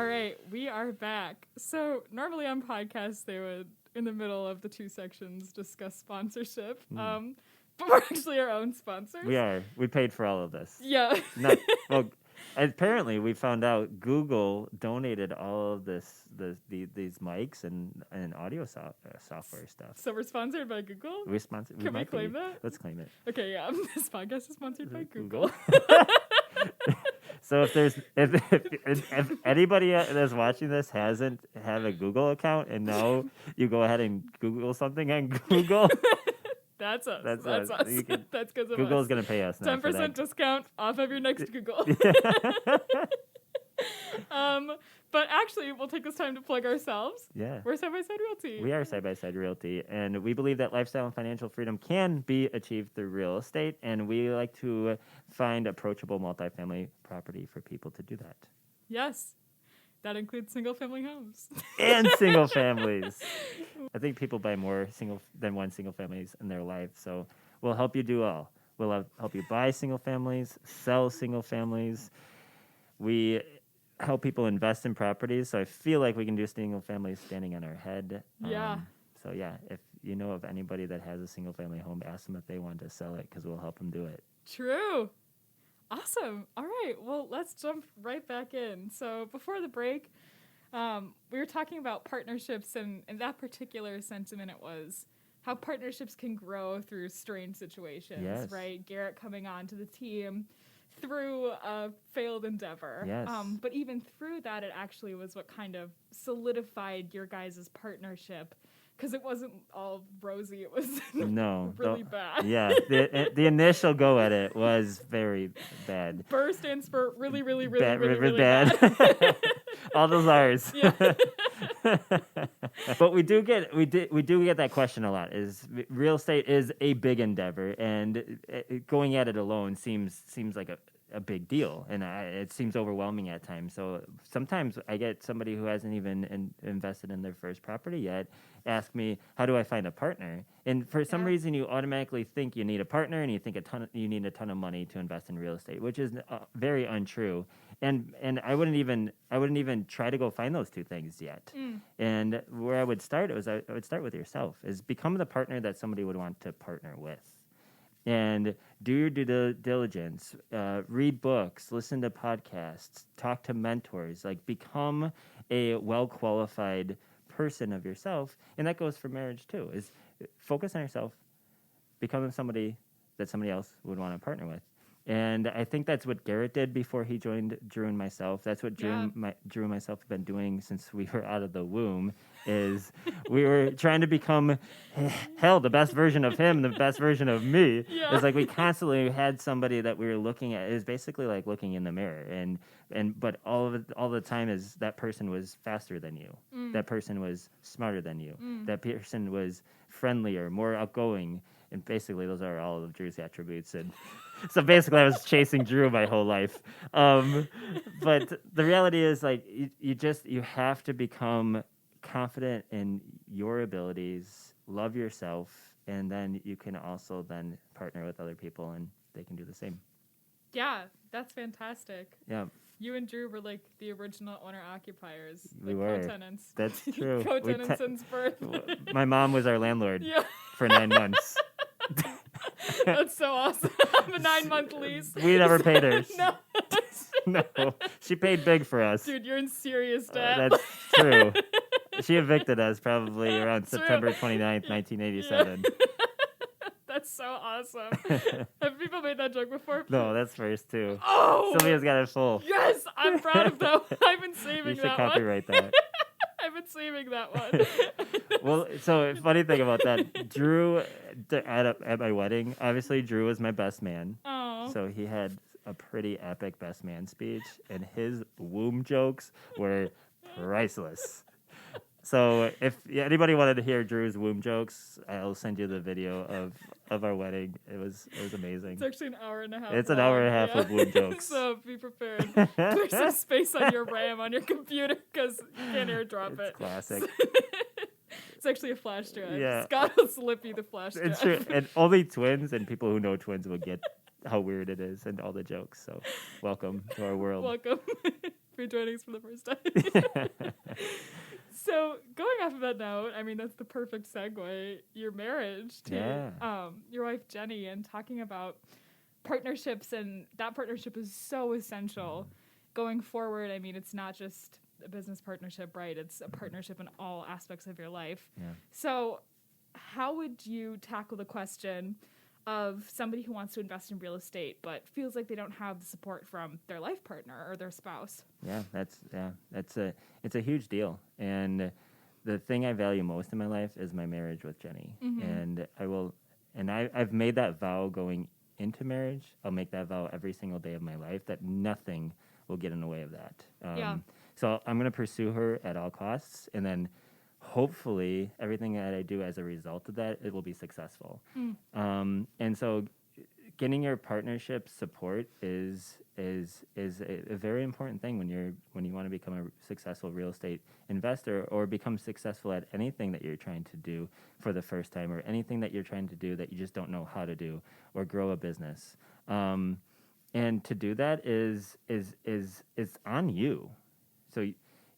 right, we are back. So normally on podcasts, they would, in the middle of the two sections, discuss sponsorship. But we're actually our own sponsors. We are. We paid for all of this. Yeah. Well, apparently we found out Google donated all of these mics and audio software stuff. So we're sponsored by Google? Can we claim that? Let's claim it. Okay, yeah. This podcast is sponsored by Google. So if anybody that's watching this hasn't have a Google account and now you go ahead and Google something on Google, that's us. That's us. us. That's because of Google's us. Gonna pay us now 10% discount off of your next Google. But actually, we'll take this time to plug ourselves. Yeah. We're Side by Side Realty. We are Side by Side Realty, and we believe that lifestyle and financial freedom can be achieved through real estate, and we like to find approachable multifamily property for people to do that. Yes. That includes single-family homes. And single families. I think people buy more than one single families in their life, so we'll help you do all. We'll help you buy single families, sell single families. We help people invest in properties, so I feel like we can do single families standing on our head. Yeah. So yeah, if you know of anybody that has a single family home, ask them if they want to sell it because we'll help them do it. True. Awesome. All right. Well, let's jump right back in. So before the break, we were talking about partnerships, and that particular sentiment it was how partnerships can grow through strange situations, yes. right? Garrett coming on to the team through a failed endeavor. Yes. But even through that, it actually was what kind of solidified your guys' partnership, because it wasn't all rosy. It was really bad. Yeah, the initial go at it was very bad. BURR stands for really, really, really, bad, really bad. All those R's. Yeah. But we do get that question a lot. Is real estate is a big endeavor, and going at it alone seems like a big deal, and it seems overwhelming at times. So sometimes I get somebody who hasn't even invested in their first property yet ask me, how do I find a partner? And for some reason, you automatically think you need a partner, and you think you need a ton of money to invest in real estate, which is very untrue. And I wouldn't even try to go find those two things yet. And where I would start I would start with yourself, is become the partner that somebody would want to partner with. And do your due diligence, read books, listen to podcasts, talk to mentors, like become a well-qualified person of yourself. And that goes for marriage too, is focus on yourself, become somebody that somebody else would want to partner with. And I think that's what Garrett did before he joined Drew and myself. That's what Drew and myself have been doing since we were out of the womb, is we were trying to become, the best version of him, the best version of me. Yeah. It's like we constantly had somebody that we were looking at. It was basically like looking in the mirror. But all the time is that person was faster than you. That person was smarter than you. That person was friendlier, more outgoing. And basically those are all of Drew's attributes. And so basically I was chasing Drew my whole life. But the reality is, like, you have to become confident in your abilities, love yourself, and then you can also then partner with other people and they can do the same. Yeah, that's fantastic. Yeah. You and Drew were like the original owner-occupiers. We were. Co-tenants. That's true. Co-tenants since birth. My mom was our landlord for 9 months. That's so awesome. A 9-month lease. We never paid her. No. No. She paid big for us. Dude, you're in serious debt. That's true. She evicted us probably around September 29th, 1987. Yeah. That's so awesome. Have people made that joke before? No, that's first too. Oh! Sylvia's got it full. Yes, I'm proud of that. I've been saving that one. You should copyright that. I've been saving that one. Well, so funny thing about that, Drew, at my wedding, obviously Drew was my best man. Oh. So he had a pretty epic best man speech, and his womb jokes were priceless. So if anybody wanted to hear Drew's womb jokes, I'll send you the video of our wedding. It was amazing. It's actually an hour and a half. It's an hour and a half of womb jokes. So be prepared. There's some space on your RAM on your computer because you can't airdrop it. It's classic. It's actually a flash drive. Yeah. Scott will slip you the flash drive. It's true. And only twins and people who know twins will get how weird it is and all the jokes. So welcome to our world. Welcome for joining us for the first time. So going off of that note, I mean, that's the perfect segue. Your marriage to your wife, Jenny, and talking about partnerships, and that partnership is so essential going forward. I mean, it's not just a business partnership, right? It's a partnership in all aspects of your life. Yeah. So how would you tackle the question of somebody who wants to invest in real estate but feels like they don't have the support from their life partner or their spouse? It's a huge deal. And the thing I value most in my life is my marriage with Jenny. And I've made that vow going into marriage. I'll make that vow every single day of my life that nothing will get in the way of that. So I'm going to pursue her at all costs, and then hopefully everything that I do as a result of that, it will be successful. And so getting your partnership support is a very important thing when you want to become a successful real estate investor or become successful at anything that you're trying to do for the first time, or anything that you're trying to do that you just don't know how to do, or grow a business. And to do that is on you. So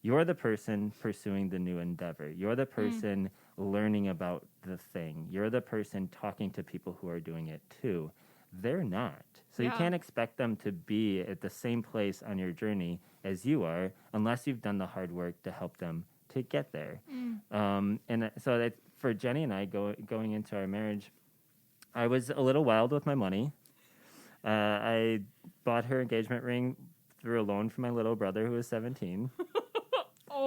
you're the person pursuing the new endeavor. You're the person learning about the thing. You're the person talking to people who are doing it too. They're not. So you can't expect them to be at the same place on your journey as you are unless you've done the hard work to help them to get there. And so that for Jenny and I going into our marriage, I was a little wild with my money. I bought her engagement ring through a loan from my little brother who was 17.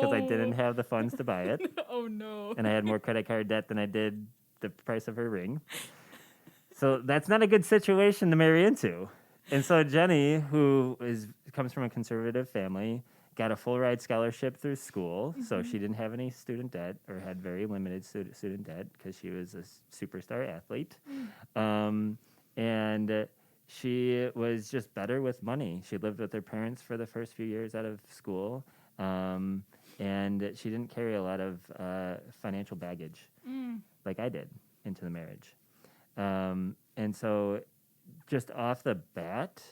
Because I didn't have the funds to buy it. Oh, no. And I had more credit card debt than I did the price of her ring. So that's not a good situation to marry into. And so Jenny, who comes from a conservative family, got a full ride scholarship through school. So she didn't have any student debt, or had very limited student debt, because she was a superstar athlete. And she was just better with money. She lived with her parents for the first few years out of school. And she didn't carry a lot of financial baggage like I did into the marriage. And so just off the bat,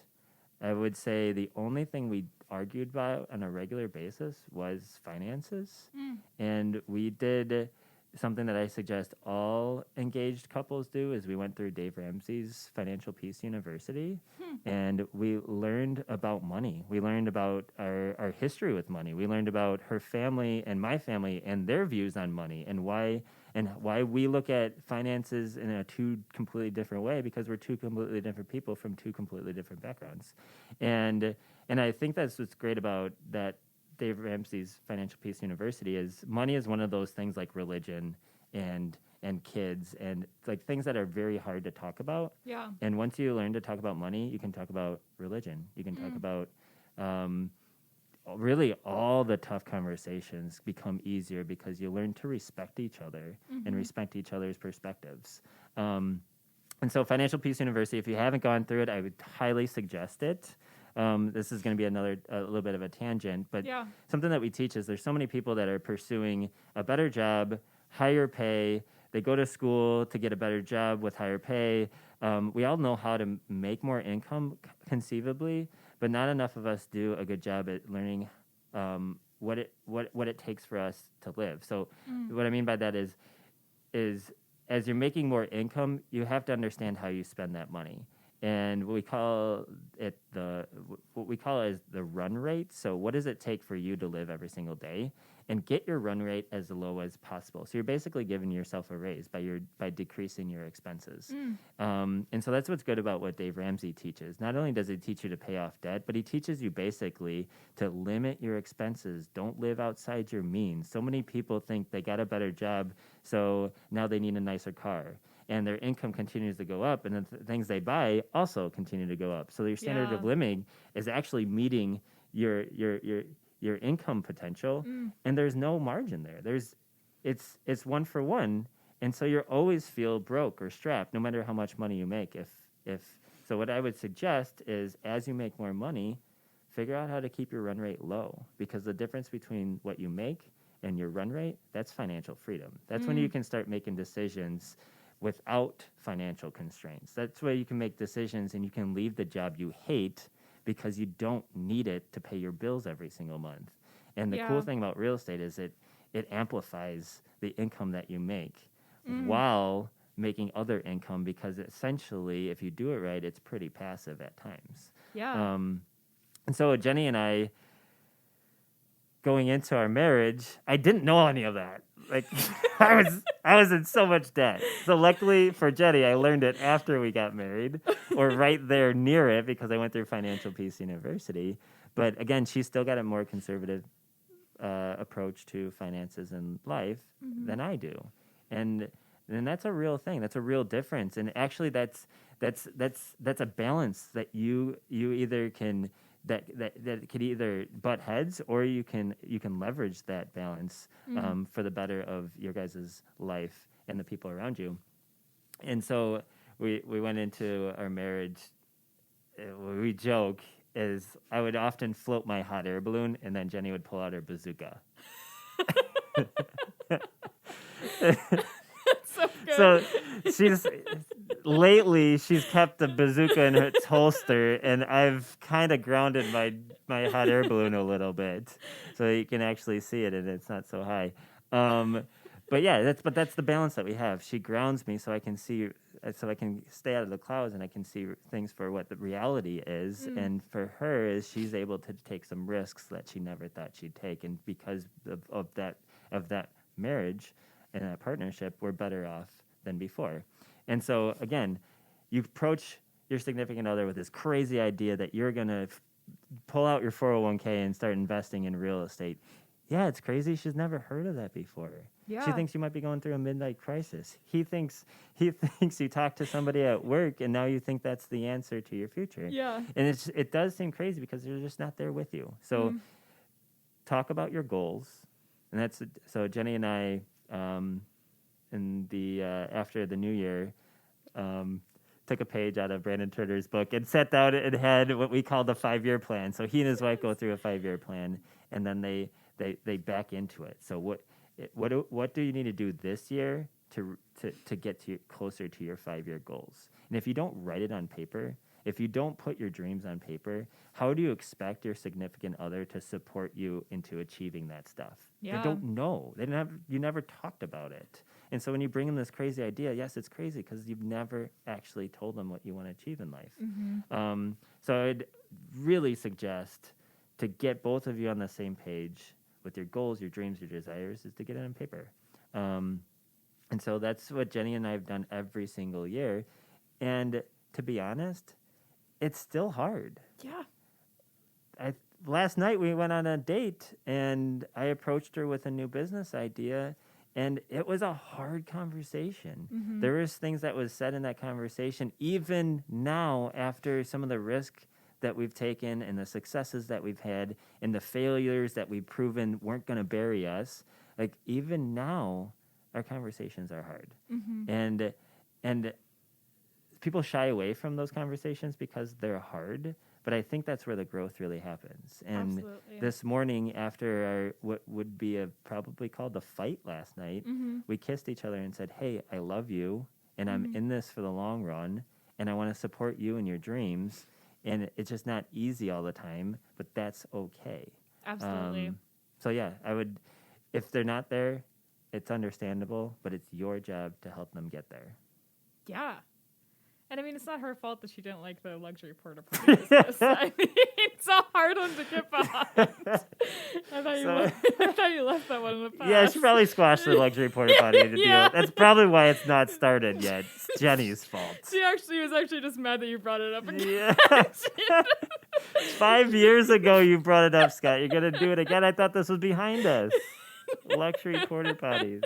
I would say the only thing we argued about on a regular basis was finances. And we did something that I suggest all engaged couples do, is we went through Dave Ramsey's Financial Peace University, and we learned about money. We learned about our history with money. We learned about her family and my family and their views on money, and why we look at finances in a two completely different way, because we're two completely different people from two completely different backgrounds. And I think that's what's great about that Dave Ramsey's Financial Peace University is money is one of those things like religion and kids, and like things that are very hard to talk about. Yeah. And once you learn to talk about money, you can talk about religion. You can talk about really all the tough conversations become easier, because you learn to respect each other and respect each other's perspectives. And so Financial Peace University, if you haven't gone through it, I would highly suggest it. This is going to be a little bit of a tangent, but something that we teach is there's so many people that are pursuing a better job, higher pay. They go to school to get a better job with higher pay. We all know how to make more income conceivably, but not enough of us do a good job at learning what it takes for us to live. So what I mean by that is as you're making more income, you have to understand how you spend that money. And what we call is the run rate. So what does it take for you to live every single day? And get your run rate as low as possible. So you're basically giving yourself a raise by decreasing your expenses. And so that's what's good about what Dave Ramsey teaches. Not only does he teach you to pay off debt, but he teaches you basically to limit your expenses. Don't live outside your means. So many people think they got a better job, so now they need a nicer car. And their income continues to go up, and the things they buy also continue to go up. So your standard of living is actually meeting your income potential, and there's no margin there. It's one for one, and so you always feel broke or strapped, no matter how much money you make. So what I would suggest is, as you make more money, figure out how to keep your run rate low, because the difference between what you make and your run rate, that's financial freedom. That's when you can start making decisions without financial constraints. That's where you can make decisions and you can leave the job you hate because you don't need it to pay your bills every single month. And the cool thing about real estate is it amplifies the income that you make while making other income, because essentially, if you do it right, it's pretty passive at times. Yeah. And so Jenny and I, going into our marriage, I didn't know any of that. Like I was in so much debt. So luckily for Jenny, I learned it after we got married, or right there near it, because I went through Financial Peace University. But again, she's still got a more conservative approach to finances and life than I do, and that's a real thing. That's a real difference. And actually, that's a balance that you either can. That could either butt heads, or you can leverage that balance for the better of your guys' life and the people around you. And so we went into our marriage. We joke is I would often float my hot air balloon, and then Jenny would pull out her bazooka. So good. So she's kept the bazooka in its holster, and I've kind of grounded my hot air balloon a little bit, so you can actually see it, and it's not so high. But yeah, that's the balance that we have. She grounds me so I can see, so I can stay out of the clouds, and I can see things for what the reality is. And for her, is she's able to take some risks that she never thought she'd take, and because of that marriage and that partnership, we're better off than before. And so again, you approach your significant other with this crazy idea that you're gonna pull out your 401k and start investing in real estate. Yeah, it's crazy. She's never heard of that before. Yeah. She thinks you might be going through a midlife crisis. He thinks you talked to somebody at work, and now you think that's the answer to your future. Yeah. And it does seem crazy because they're just not there with you. So talk about your goals. And so Jenny and I, in the after the new year, took a page out of Brandon Turner's book and sat down and had what we call the 5-year plan. So he and his wife go through a 5-year plan, and then they back into it. So what do you need to do this year to get closer to your 5-year goals? And if you don't write it on paper, if you don't put your dreams on paper, how do you expect your significant other to support you into achieving that stuff? Yeah. They don't know. You never talked about it. And so when you bring them this crazy idea, yes, it's crazy because you've never actually told them what you want to achieve in life. So I'd really suggest to get both of you on the same page with your goals, your dreams, your desires, is to get it on paper. And so that's what Jenny and I have done every single year. And to be honest, it's still hard. Yeah. Last night we went on a date, and I approached her with a new business idea, and it was a hard conversation. There was things that was said in that conversation, even now after some of the risk that we've taken and the successes that we've had and the failures that we've proven weren't going to bury us. Like, even now, our conversations are hard. And people shy away from those conversations because they're hard, but I think that's where the growth really happens. And Absolutely. this morning, after our what would be probably called the fight last night, we kissed each other and said, "Hey, I love you, and I'm in this for the long run, and I want to support you in your dreams, and it's just not easy all the time, but that's okay." Absolutely. So yeah, I would, if they're not there, it's understandable, but it's your job to help them get there. Yeah. And I mean, it's not her fault that she didn't like the luxury porta potty business. I mean, it's a hard one to get behind. I thought you left that one in the past. Yeah, she probably squashed the luxury porta potty deal. That's probably why it's not started yet. It's Jenny's fault. She was actually just mad that you brought it up again. Yeah. 5 years ago you brought it up, Scott. You're going to do it again? I thought this was behind us. Luxury porta potties.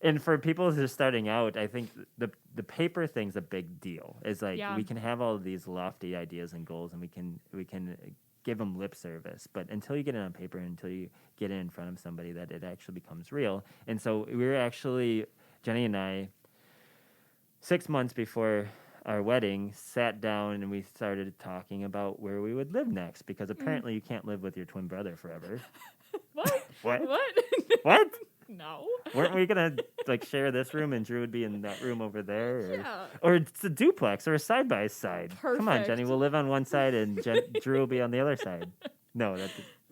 And for people who are starting out, I think the paper thing's a big deal. It's like we can have all of these lofty ideas and goals, and we can give them lip service. But until you get it on paper, until you get it in front of somebody, that it actually becomes real. And so we were actually, Jenny and I, 6 months before our wedding, sat down and we started talking about where we would live next, because apparently you can't live with your twin brother forever. What? What? What? What? No. Weren't we gonna like share this room and Drew would be in that room over there? Yeah. Or it's a duplex or a side by side. Come on, Jenny, Perfect. we'll live on one side and Drew will be on the other side. No,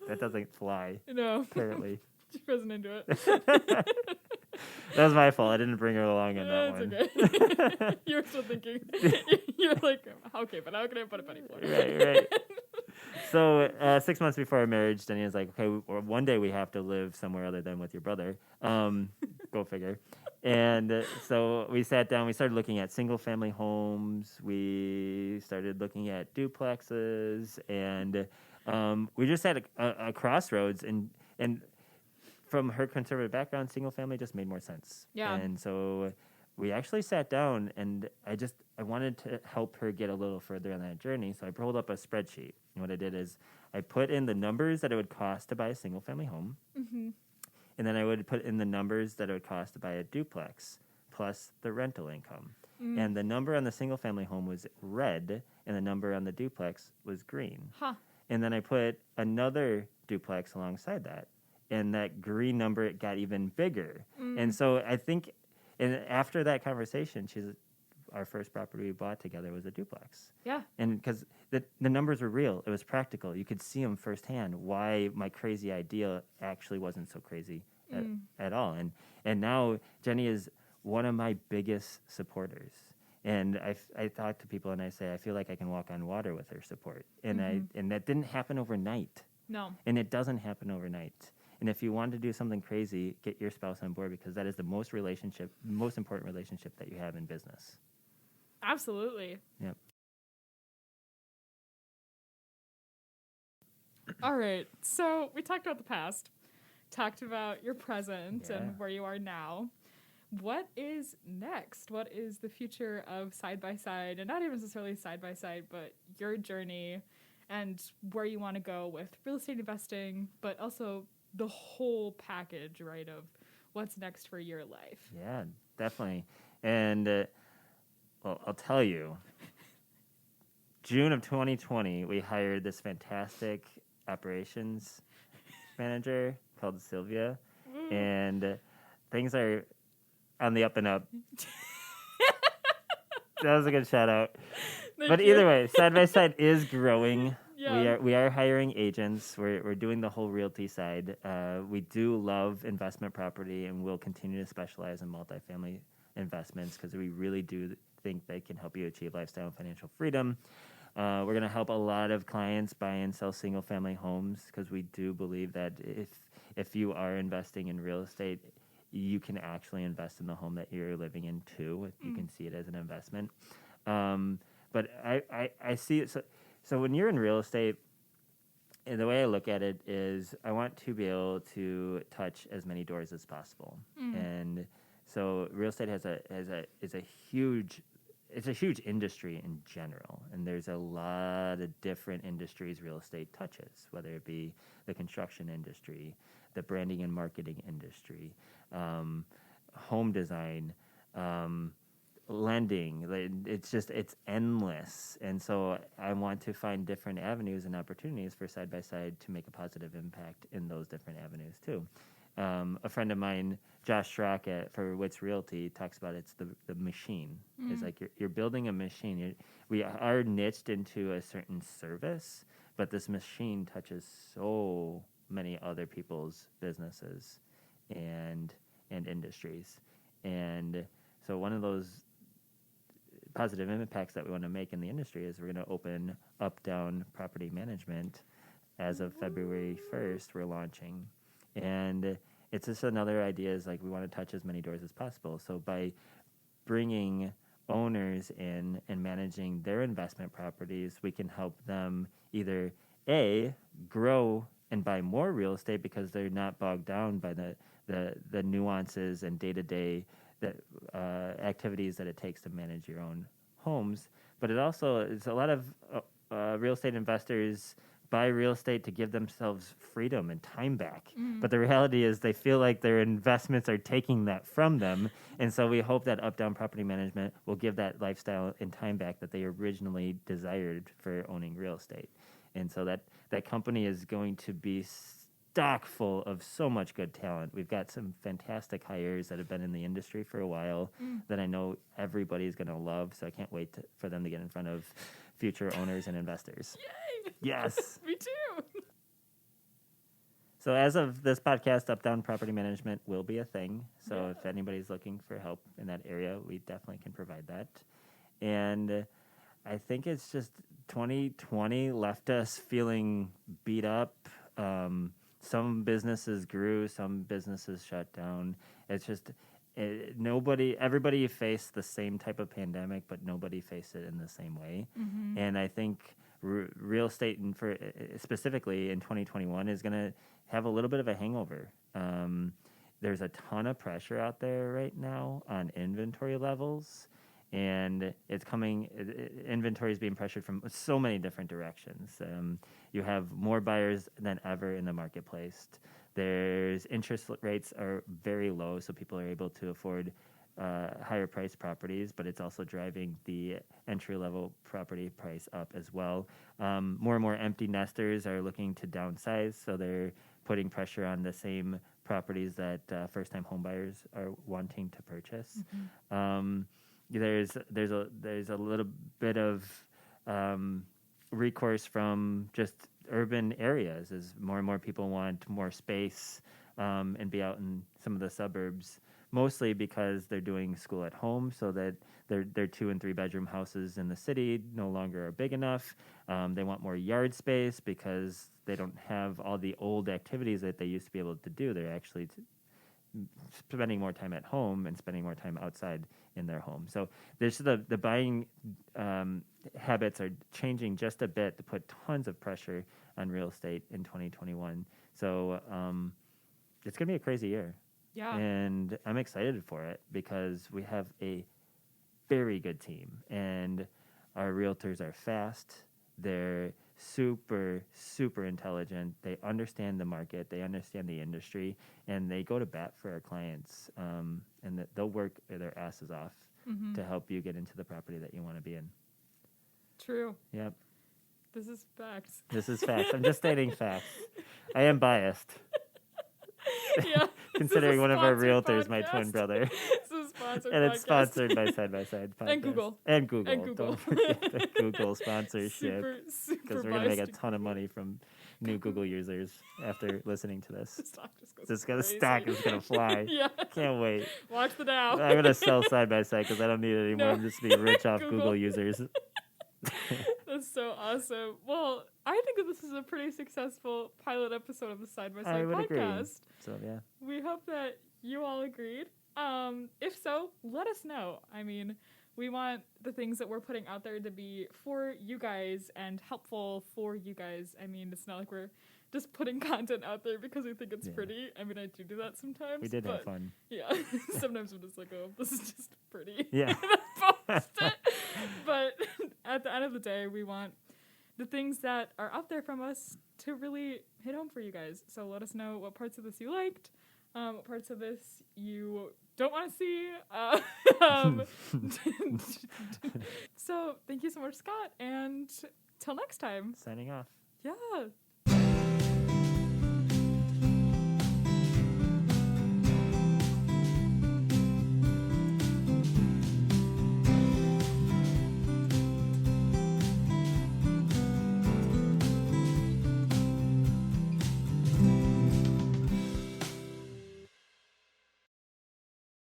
that doesn't fly. No. Apparently. She wasn't into it. That was my fault. I didn't bring her along on that one. It's okay. You were still thinking. You're like, okay, but how can I put a penny floor? Right. So 6 months before our marriage, Jenny was like, okay, one day we have to live somewhere other than with your brother. Go figure. And so we sat down. We started looking at single-family homes. We started looking at duplexes. And we just had a crossroads. And from her conservative background, single-family just made more sense. Yeah. And so we actually sat down, and I wanted to help her get a little further on that journey, so I pulled up a spreadsheet. And what I did is I put in the numbers that it would cost to buy a single-family home, and then I would put in the numbers that it would cost to buy a duplex, plus the rental income. And the number on the single-family home was red, and the number on the duplex was green. Huh. And then I put another duplex alongside that, and that green number, it got even bigger. And so I think... And after that conversation, our first property we bought together was a duplex. Yeah. And because the numbers were real, it was practical. You could see them firsthand why my crazy idea actually wasn't so crazy at all. And now Jenny is one of my biggest supporters. And I talk to people and I say, I feel like I can walk on water with her support. And and that didn't happen overnight. No. And it doesn't happen overnight. And if you want to do something crazy, get your spouse on board, because that is the most important relationship that you have in business. Absolutely. Yep. All right. So we talked about the past, talked about your present and where you are now. What is next? What is the future of Side by Side, and not even necessarily Side by Side, but your journey and where you want to go with real estate investing, but also the whole package, right, of what's next for your life? Yeah, definitely. And, well, I'll tell you, June of 2020, we hired this fantastic operations manager called Sylvia, and things are on the up and up. That was a good shout out. But either way, Side by Side is growing. Yeah. We are hiring agents. We're doing the whole realty side. We do love investment property, and we'll continue to specialize in multifamily investments because we really do think they can help you achieve lifestyle and financial freedom. We're going to help a lot of clients buy and sell single-family homes because we do believe that if you are investing in real estate, you can actually invest in the home that you're living in too. You can see it as an investment. But I see it. So when you're in real estate, and the way I look at it is I want to be able to touch as many doors as possible. And so real estate is a huge industry in general, and there's a lot of different industries real estate touches, whether it be the construction industry, the branding and marketing industry, home design, lending. It's endless. And so I want to find different avenues and opportunities for Side by Side to make a positive impact in those different avenues too. A friend of mine, Josh Schrock for Wits Realty, talks about it's the machine. It's like you're building a machine. We are niched into a certain service, but this machine touches so many other people's businesses and industries. And so one of those positive impacts that we want to make in the industry is we're going to open up-down property management. As of February 1st, we're launching. And it's just another idea is like we want to touch as many doors as possible. So by bringing owners in and managing their investment properties, we can help them either A, grow and buy more real estate because they're not bogged down by the nuances and day-to-day activities that it takes to manage your own homes. But it also is a lot of real estate investors buy real estate to give themselves freedom and time back. But the reality is they feel like their investments are taking that from them. And so we hope that up-down property management will give that lifestyle and time back that they originally desired for owning real estate. And so that company is going to be stock full of so much good talent. We've got some fantastic hires that have been in the industry for a while that I know everybody's going to love. So I can't wait for them to get in front of future owners and investors. Yay! Yes. Me too. So as of this podcast, up-down property management will be a thing. So Yeah. if anybody's looking for help in that area, we definitely can provide that. And I think it's just 2020 left us feeling beat up. Some businesses grew, some businesses shut down. It's just everybody faced the same type of pandemic, but nobody faced it in the same way. Mm-hmm. And I think real estate, specifically in 2021, is going to have a little bit of a hangover. There's a ton of pressure out there right now on inventory levels. And it's coming. Inventory is being pressured from so many different directions. You have more buyers than ever in the marketplace. There's interest rates are very low, so people are able to afford higher priced properties. But it's also driving the entry level property price up as well. More and more empty nesters are looking to downsize, so they're putting pressure on the same properties that first time home buyers are wanting to purchase. Mm-hmm. There's a little bit of recourse from just urban areas as more and more people want more space and be out in some of the suburbs, mostly because they're doing school at home, so that their 2 and 3 bedroom houses in the city no longer are big enough. They want more yard space because they don't have all the old activities that they used to be able to do. They're actually spending more time at home and spending more time outside in their home. So there's the buying habits are changing just a bit to put tons of pressure on real estate in 2021. So it's going to be a crazy year. Yeah. And I'm excited for it because we have a very good team and our realtors are fast. They're super, super intelligent. They understand the market. They understand the industry, and they go to bat for our clients. And they'll work their asses off to help you get into the property that you want to be in. True. Yep. This is facts. This is facts. I'm just stating facts. I am biased. Yeah. Considering one of our sponsored realtors, my podcast. twin brother. This is a sponsored And podcast. it's sponsored by Side by Side podcast. And Google. And Google. And Google. Don't forget the Google sponsorship. Super Because we're going to make a biased. ton of money from new Google users after listening to this. The stock just goes This crazy. stock is going to fly. Yeah. Can't wait. Watch the Dow. I'm going to sell Side by Side because I don't need it anymore. No. I'm just going to be rich off Google. Google users. That's so awesome. Well, I think that this is a pretty successful pilot episode of the Side by I Side would agree. podcast. So, yeah. We hope that you all agreed. If so, let us know. I mean, we want the things that we're putting out there to be for you guys and helpful for you guys. I mean, it's not like we're just putting content out there because we think it's pretty. I mean, I do that sometimes. We did have but fun. Yeah. Sometimes I'm just like, oh, this is just pretty. Yeah. Post it. But at the end of the day, we want the things that are out there from us to really hit home for you guys. So let us know what parts of this you liked, what parts of this you don't want to see. So thank you so much, Scott, and till next time. Signing off. Yeah.